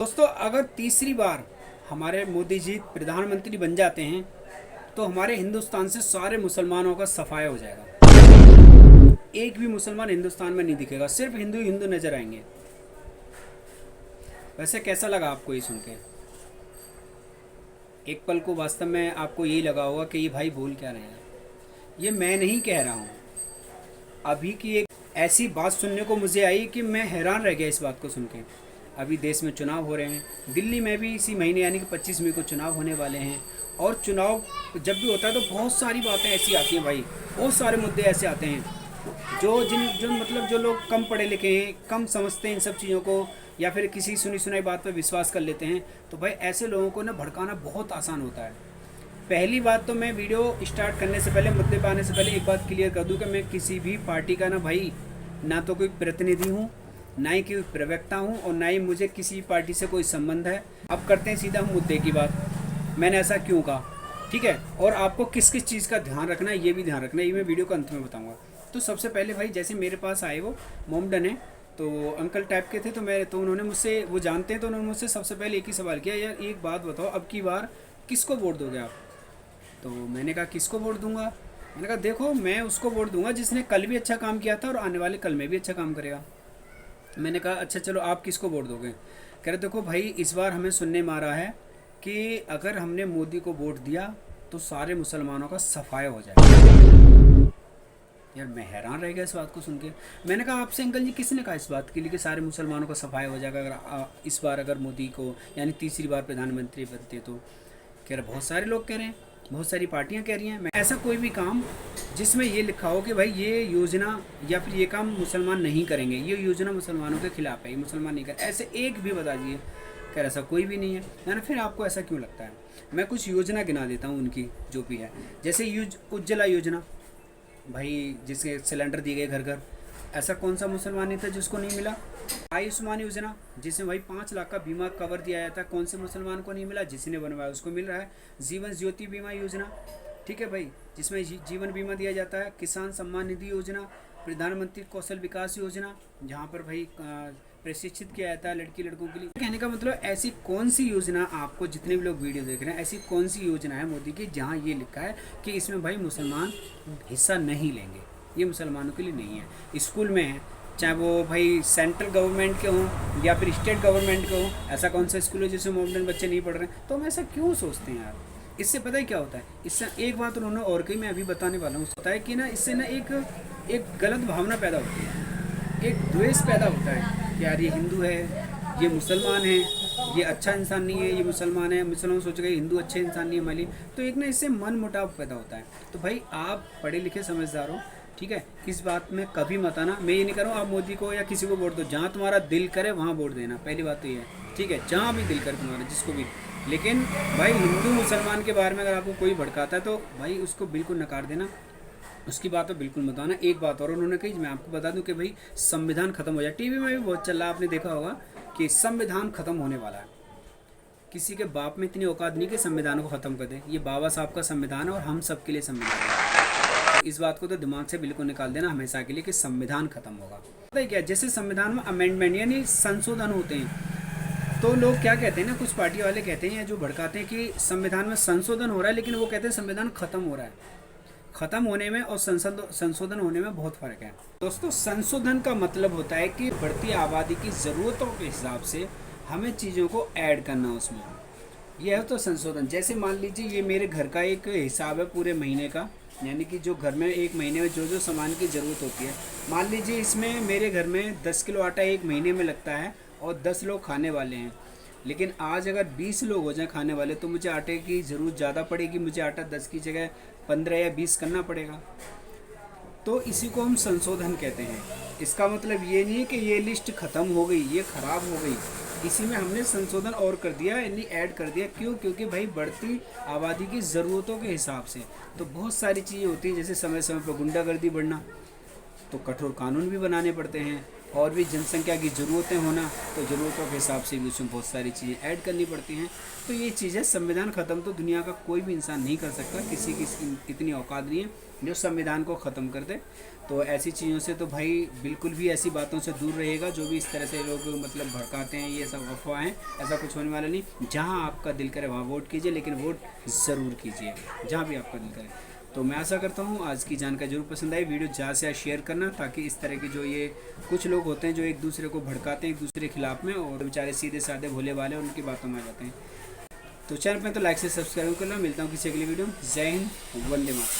दोस्तों, अगर तीसरी बार हमारे मोदी जी प्रधानमंत्री बन जाते हैं तो हमारे हिंदुस्तान से सारे मुसलमानों का सफाया हो जाएगा। एक भी मुसलमान हिंदुस्तान में नहीं दिखेगा, सिर्फ हिंदू ही हिंदू नजर आएंगे। वैसे कैसा लगा आपको ये सुन के? एक पल को वास्तव में आपको यही लगा होगा कि ये भाई बोल क्या रहे हैं। ये मैं नहीं कह रहा हूँ, अभी की एक ऐसी बात सुनने को मुझे आई कि मैं हैरान रह गया इस बात को सुन के। अभी देश में चुनाव हो रहे हैं, दिल्ली में भी इसी महीने यानी कि 25 मई को चुनाव होने वाले हैं। और चुनाव जब भी होता है तो बहुत सारी बातें ऐसी आती हैं भाई, बहुत सारे मुद्दे ऐसे आते हैं जो लोग कम पढ़े लिखे हैं, कम समझते हैं इन सब चीज़ों को, या फिर किसी सुनी सुनाई बात पर विश्वास कर लेते हैं। तो भाई ऐसे लोगों को ना भड़काना बहुत आसान होता है। पहली बात तो मैं वीडियो स्टार्ट करने से पहले, मुद्दे पर आने से पहले एक बात क्लियर कर दूं कि मैं किसी भी पार्टी का ना भाई, ना तो कोई प्रतिनिधि हूँ, ना ही कोई प्रवक्ता हूँ, और ना ही मुझे किसी पार्टी से कोई संबंध है। अब करते हैं सीधा हम मुद्दे की बात। मैंने ऐसा क्यों कहा, ठीक है, और आपको किस किस चीज़ का ध्यान रखना है ये भी ध्यान रखना है, ये मैं वीडियो के अंत में बताऊँगा। तो सबसे पहले भाई, जैसे मेरे पास आए वो मोमडन है, तो अंकल टाइप के थे, तो उन्होंने मुझसे, वो जानते हैं, तो उन्होंने मुझसे सबसे पहले एक ही सवाल किया, यार एक बात बताओ, अब की बार किसको वोट दोगे आप? तो मैंने कहा किसको वोट दूंगा? मैंने कहा देखो, मैं उसको वोट दूंगा जिसने कल भी अच्छा काम किया था और आने वाले कल में भी अच्छा काम करेगा। मैंने कहा अच्छा चलो, आप किसको वोट दोगे? कह रहे देखो भाई, इस बार हमें सुनने में आ रहा है कि अगर हमने मोदी को वोट दिया तो सारे मुसलमानों का सफाया हो जाएगा। यार मैं हैरान रह गया इस बात को सुन के। मैंने कहा आपसे अंकल जी, किसने कहा इस बात के लिए कि सारे मुसलमानों का सफाया हो जाएगा अगर इस बार अगर मोदी को यानी तीसरी बार प्रधानमंत्री बनते? तो कह रहे बहुत सारे लोग कह रहे हैं, बहुत सारी पार्टियां कह रही हैं। मैं ऐसा कोई भी काम जिसमें ये लिखा हो कि भाई ये योजना या फिर ये काम मुसलमान नहीं करेंगे, ये योजना मुसलमानों के खिलाफ है, ये मुसलमान नहीं कर, ऐसे एक भी बता दीजिए। कह रहे ऐसा कोई भी नहीं है। यानी फिर आपको ऐसा क्यों लगता है? मैं कुछ योजना गिना देता हूँ उनकी, जो भी है। जैसे उज्ज्वला योजना, भाई जिसके सिलेंडर दिए गए घर घर, ऐसा कौन सा मुसलमान नहीं था जिसको नहीं मिला? आयुष्मान योजना, जिसमें भाई 5 लाख का बीमा कवर दिया जाता है, कौन से मुसलमान को नहीं मिला? जिसने बनवाया उसको मिल रहा है। जीवन ज्योति बीमा योजना, ठीक है भाई, जिसमें जीवन बीमा दिया जाता है। किसान सम्मान निधि योजना, प्रधानमंत्री कौशल विकास योजना, जहाँ पर भाई प्रशिक्षित किया जाता है लड़की लड़कों के लिए। कहने का मतलब, ऐसी कौन सी योजना आपको, जितने भी लोग वीडियो देख रहे हैं, ऐसी कौन सी योजना है मोदी की जहाँ ये लिखा है कि इसमें भाई मुसलमान हिस्सा नहीं लेंगे, ये मुसलमानों के लिए नहीं है? स्कूल में है, चाहे वो भाई सेंट्रल गवर्नमेंट के हों या फिर स्टेट गवर्नमेंट के हों, ऐसा कौन सा स्कूल है जिसमें मोमडन बच्चे नहीं पढ़ रहे हैं? तो हम ऐसा क्यों सोचते हैं यार? इससे पता है क्या होता है? इससे एक बात उन्होंने और कही, मैं अभी बताने वाला हूँ। होता है कि ना, इससे ना एक गलत भावना पैदा होती है, एक द्वेष पैदा होता है कि यार ये हिंदू है, ये मुसलमान है, ये अच्छा इंसान नहीं है, ये मुसलमान है, मुसलमान सोचेगा हिंदू अच्छे इंसान नहीं है हमारे लिए। तो एक ना इससे मन मुटाव पैदा होता है। तो भाई आप पढ़े लिखे समझदार हो, ठीक है, इस बात में कभी मत आना। मैं ये नहीं करूँ आप मोदी को या किसी को वोट दो, जहाँ तुम्हारा दिल करे वहाँ वोट देना, पहली बात तो ये है, ठीक है, जहाँ भी दिल करे तुम्हारा, जिसको भी। लेकिन भाई हिंदू मुसलमान के बारे में अगर आपको कोई भड़काता है तो भाई उसको बिल्कुल नकार देना, उसकी बात तो बिल्कुल मत आना। एक बात और उन्होंने कही, मैं आपको बता दूं कि भाई संविधान खत्म हो जाए। टीवी में भी बहुत चल रहा है, आपने देखा होगा कि संविधान खत्म होने वाला है। किसी के बाप में इतनी औकात नहीं कि संविधान को ख़त्म कर दे। ये बाबा साहब का संविधान है और हम सब के लिए संविधान है। इस बात को तो दिमाग से बिल्कुल निकाल देना हमेशा के लिए कि संविधान खत्म होगा। पता है क्या, जैसे संविधान में अमेंडमेंट यानी संशोधन होते हैं, तो लोग क्या कहते हैं ना, कुछ पार्टी वाले कहते हैं या जो भड़काते हैं कि संविधान में संशोधन हो रहा है, लेकिन वो कहते हैं संविधान खत्म हो रहा है। खत्म होने में और संशोधन होने में बहुत फ़र्क है दोस्तों। संशोधन का मतलब होता है कि बढ़ती आबादी की ज़रूरतों के हिसाब से हमें चीज़ों को ऐड करना उसमें, यह है तो संशोधन। जैसे मान लीजिए ये मेरे घर का एक हिसाब है पूरे महीने का, यानी कि जो घर में एक महीने में जो जो सामान की ज़रूरत होती है, मान लीजिए इसमें मेरे घर में 10 किलो आटा एक महीने में लगता है और 10 लोग खाने वाले हैं। लेकिन आज अगर 20 लोग हो जाए खाने वाले तो मुझे आटे की ज़रूरत ज़्यादा पड़ेगी, मुझे आटा 10 की जगह 15 या 20 करना पड़ेगा। तो इसी को हम संशोधन कहते हैं। इसका मतलब ये नहीं है कि ये लिस्ट ख़त्म हो गई, ये ख़राब हो गई, इसी में हमने संशोधन और कर दिया, यानी ऐड कर दिया। क्यों? क्योंकि भाई बढ़ती आबादी की ज़रूरतों के हिसाब से तो बहुत सारी चीज़ें होती हैं, जैसे समय समय पर गुंडागर्दी बढ़ना, तो कठोर कानून भी बनाने पड़ते हैं। और भी जनसंख्या की ज़रूरतें होना, तो ज़रूरतों के हिसाब से भी उसमें बहुत सारी चीज़ें ऐड करनी पड़ती हैं। तो ये चीज़ें, संविधान ख़त्म तो दुनिया का कोई भी इंसान नहीं कर सकता, किसी की इतनी औकात नहीं है जो संविधान को ख़त्म कर दे। तो ऐसी चीज़ों से तो भाई बिल्कुल भी ऐसी बातों से दूर रहेगा, जो भी इस तरह से लोग मतलब भड़काते हैं, ये सब अफवाह हैं, ऐसा कुछ होने वाला नहीं। जहाँ आपका दिल करे वहाँ वोट कीजिए, लेकिन वोट ज़रूर कीजिए जहाँ भी आपका दिल करे। तो मैं आशा करता हूँ आज की जानकारी जरूर पसंद आई। वीडियो ज़्यादा से ज़्यादा शेयर करना, ताकि इस तरह की जो ये कुछ लोग होते हैं जो एक दूसरे को भड़काते हैं एक दूसरे के खिलाफ में, और बेचारे सीधे साधे भोले वाले उनकी बातों में आ जाते हैं। तो चैनल पे तो लाइक से सब्सक्राइब करना। मिलता हूँ किसी अगली वीडियो में। जय हिंद, वंदे मातरम।